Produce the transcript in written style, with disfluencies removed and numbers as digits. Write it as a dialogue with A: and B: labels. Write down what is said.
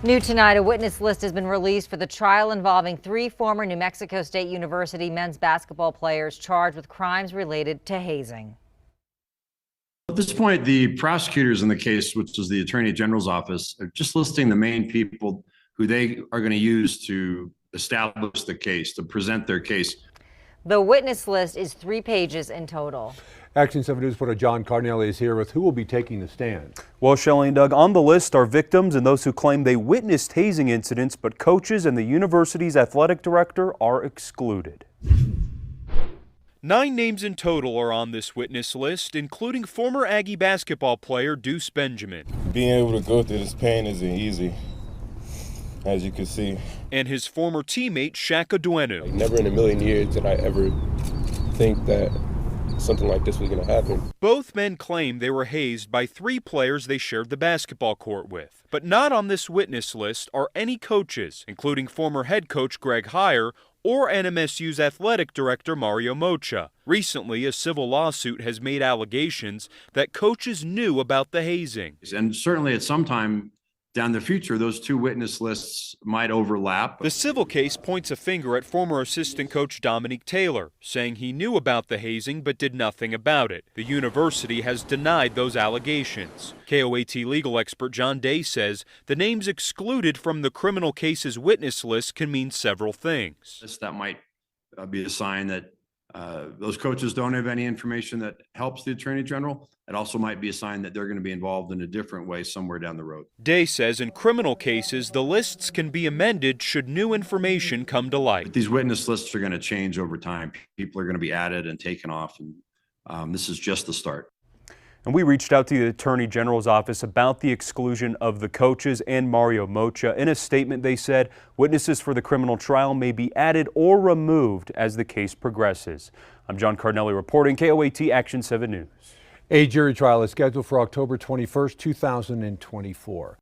A: New tonight, a witness list has been released for the trial involving 3 former New Mexico State University men's basketball players charged with crimes related to hazing.
B: At this point, the prosecutors in the case, which is the Attorney General's office, are just listing the main people who they are going to use to establish the case, to present their case.
A: The witness list is 3 pages in total.
C: Action 7 News reporter John Cardinelli is here with who will be taking the stand.
D: Well, Shelley and Doug, on the list are victims and those who claim they witnessed hazing incidents, but coaches and the university's athletic director are excluded. 9 names in total are on this witness list, including former Aggie basketball player Deuce Benjamin.
E: Being able to go through this pain isn't easy, as you can see. And
D: his former teammate Shaq Aduenu.
F: Never in a million years did I ever think that something like this was going to happen.
D: Both men claim they were hazed by 3 players they shared the basketball court with. But not on this witness list are any coaches, including former head coach Greg Heiar or NMSU's athletic director Mario Moccia. Recently, a civil lawsuit has made allegations that coaches knew about the hazing.
B: And certainly at some time down the future, those 2 witness lists might overlap.
D: The civil case points a finger at former assistant coach Dominique Taylor, saying he knew about the hazing but did nothing about it. The university has denied those allegations. KOAT legal expert John Day says the names excluded from the criminal case's witness list can mean several things.
B: That might be a sign that those coaches don't have any information that helps the Attorney General. It also might be a sign that they're going to be involved in a different way somewhere down the road.
D: Day says in criminal cases, the lists can be amended should new information come to light.
B: But these witness lists are going to change over time. People are going to be added and taken off, and this is just the start.
D: And we reached out to the Attorney General's office about the exclusion of the coaches and Mario Moccia. In a statement, they said witnesses for the criminal trial may be added or removed as the case progresses. I'm John Cardinelli reporting, KOAT Action 7 News.
C: A jury trial is scheduled for October 21st, 2024.